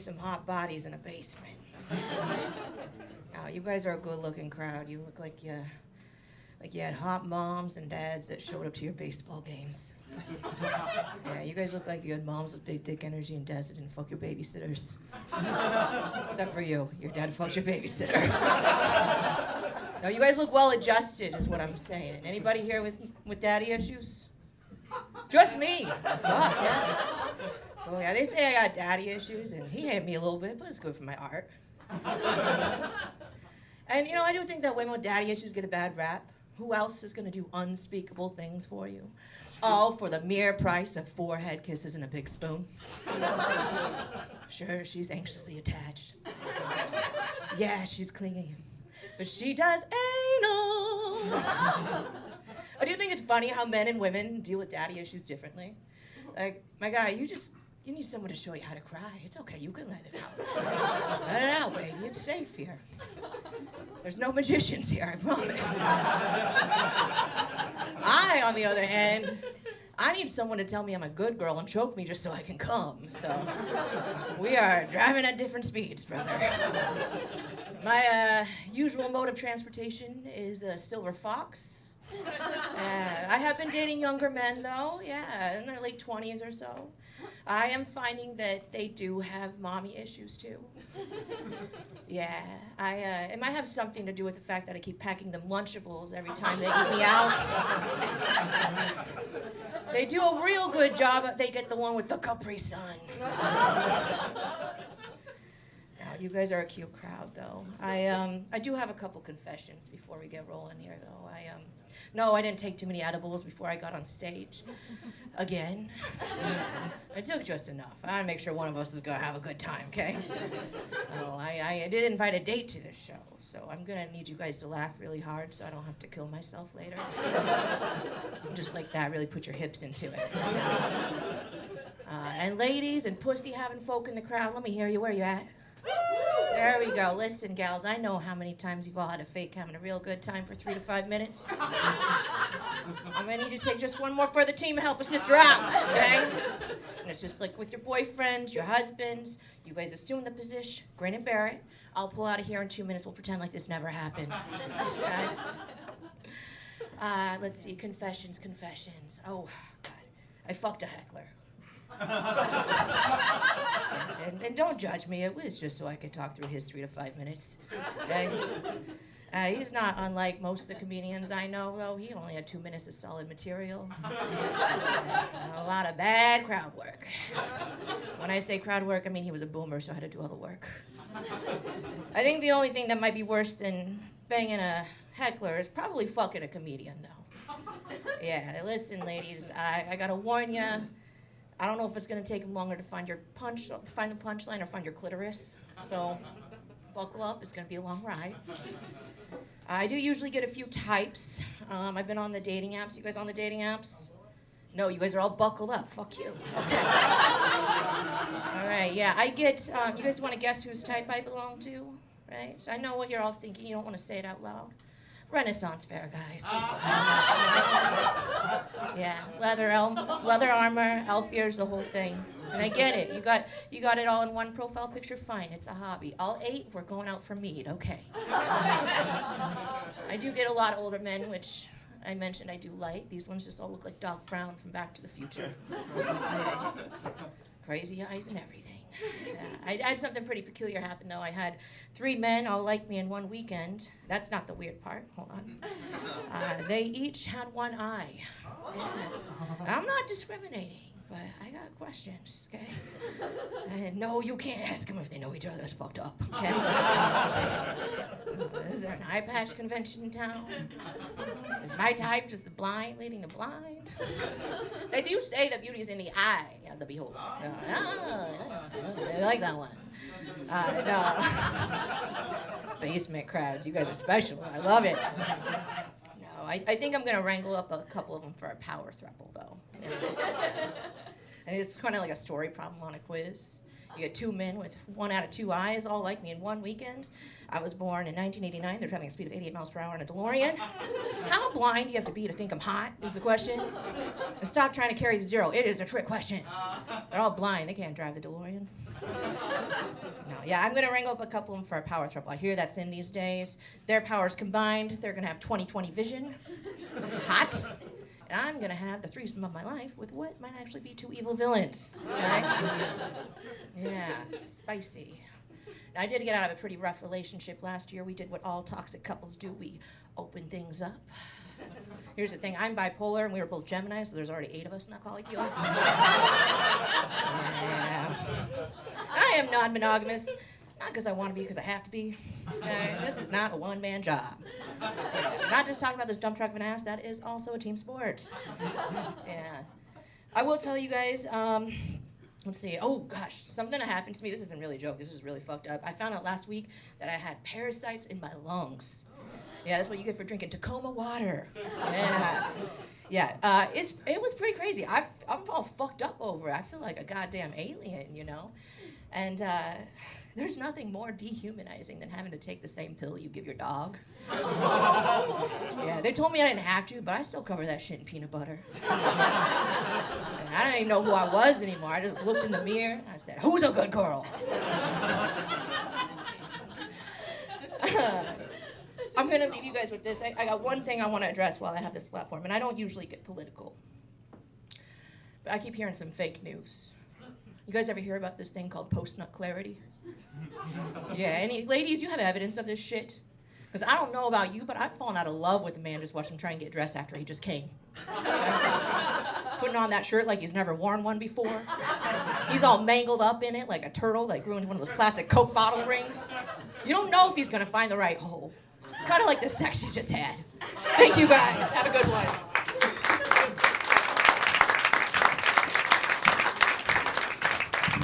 some hot bodies in a basement. Now, you guys are a good-looking crowd. You look like you had hot moms and dads that showed up to your baseball games. Yeah, you guys look like you had moms with big dick energy and dads that didn't fuck your babysitters. Except for you. Your dad fucked your babysitter. No, you guys look well-adjusted is what I'm saying. Anybody here with daddy issues? Just me. Fuck, yeah. Oh, yeah, they say I got daddy issues, and he hit me a little bit, but it's good for my art. And, you know, I do think that women with daddy issues get a bad rap. Who else is going to do unspeakable things for you? All for the mere price of 4 head kisses and a big spoon. Sure, she's anxiously attached. Yeah, she's clinging. But she does anal. I do think it's funny how men and women deal with daddy issues differently. Like, my guy, you need someone to show you how to cry. It's okay, you can let it out. Let it out, baby, it's safe here. There's no magicians here, I promise. I, on the other hand, I need someone to tell me I'm a good girl and choke me just so I can come. So we are driving at different speeds, brother. My usual mode of transportation is a silver fox. I have been dating younger men, though, yeah, in their late 20s or so. I am finding that they do have mommy issues, too. Yeah, it might have something to do with the fact that I keep packing them Lunchables every time they eat me out. They do a real good job, but they get the one with the Capri Sun. Now, you guys are a cute crowd, though. I do have a couple confessions before we get rolling here, though. No, I didn't take too many edibles before I got on stage. Again. I took just enough. I want to make sure one of us is going to have a good time, okay? Oh, I did invite a date to this show, so I'm going to need you guys to laugh really hard so I don't have to kill myself later. Just like that, really put your hips into it. And ladies and pussy-having folk in the crowd, let me hear you. Where you at? There we go. Listen, gals, I know how many times you've all had to fake having a real good time for 3 to 5 minutes. I'm gonna need you to take just one more for the team and help a sister out, okay? And it's just like with your boyfriends, your husbands. You guys assume the position, grin and bear it. I'll pull out of here in 2 minutes. We'll pretend like this never happened. Okay? Let's see. Confessions. Oh, God. I fucked a heckler. And don't judge me, it was just so I could talk through his 3 to 5 minutes. Okay? He's not unlike most of the comedians I know, though. He only had 2 minutes of solid material. A lot of bad crowd work. When I say crowd work, I mean he was a boomer, so I had to do all the work. I think the only thing that might be worse than banging a heckler is probably fucking a comedian, though. Yeah, listen, ladies, I gotta warn ya. I don't know if it's going to take him longer to find the punchline or find your clitoris. So buckle up. It's going to be a long ride. I do usually get a few types. I've been on the dating apps. You guys on the dating apps? No, you guys are all buckled up. Fuck you. Okay. All right, yeah. I get, you guys want to guess whose type I belong to? Right? So I know what you're all thinking. You don't want to say it out loud. Renaissance fair guys. Yeah, leather armor, elf ears, the whole thing. And I get it. You got it all in one profile picture. Fine, it's a hobby. All 8, we're going out for meat. Okay. I do get a lot of older men, which I mentioned I do like. These ones just all look like Doc Brown from Back to the Future. Yeah. Crazy eyes and everything. Yeah. I had something pretty peculiar happen, though. I had 3 men all like me in one weekend. That's not the weird part. Hold on. They each had 1 eye. Yeah. I'm not discriminating, but I got questions, okay? And no, you can't ask them if they know each other. That's fucked up, okay? Is there an eye patch convention in town? Is my type just the blind leading the blind? They do say that beauty is in the eye of the beholder. I like that one. No. Basement crowds, you guys are special. I love it. No, I think I'm going to wrangle up a couple of them for a power throuple, though. I think it's kind of like a story problem on a quiz. You get two men with 1 out of 2 eyes, all like me in one weekend. I was born in 1989. They're driving a speed of 88 miles per hour in a DeLorean. How blind do you have to be to think I'm hot, is the question. And stop trying to carry 0. It is a trick question. They're all blind. They can't drive the DeLorean. No, yeah, I'm going to wrangle up a couple of them for a power throuple. I hear that's in these days. Their powers combined, they're going to have 20/20 vision. Hot. And I'm going to have the threesome of my life with what might actually be 2 evil villains. Okay? Yeah, spicy. Now, I did get out of a pretty rough relationship last year. We did what all toxic couples do. We opened things up. Here's the thing. I'm bipolar, and we were both Gemini, so there's already 8 of us in that polycule. Yeah. I am non-monogamous. Not because I want to be, because I have to be. This is not a one-man job. I'm not just talking about this dump truck of an ass. That is also a team sport. Yeah. I will tell you guys, let's see. Oh, gosh. Something that happened to me. This isn't really a joke. This is really fucked up. I found out last week that I had parasites in my lungs. Yeah, that's what you get for drinking Tacoma water. Yeah. Yeah, it was pretty crazy. I'm all fucked up over it. I feel like a goddamn alien, you know? And there's nothing more dehumanizing than having to take the same pill you give your dog. Yeah, they told me I didn't have to, but I still cover that shit in peanut butter. And I don't even know who I was anymore. I just looked in the mirror and I said, "Who's a good girl?" I'm going to leave you guys with this. I got one thing I want to address while I have this platform, and I don't usually get political. But I keep hearing some fake news. You guys ever hear about this thing called post-nut clarity? Yeah, any ladies, you have evidence of this shit? Because I don't know about you, but I've fallen out of love with a man just watching him try and get dressed after he just came. Putting on that shirt like he's never worn one before. He's all mangled up in it like a turtle that grew into one of those plastic Coke bottle rings. You don't know if he's going to find the right hole. It's kind of like the sex you just had. Thank you guys. Have a good one.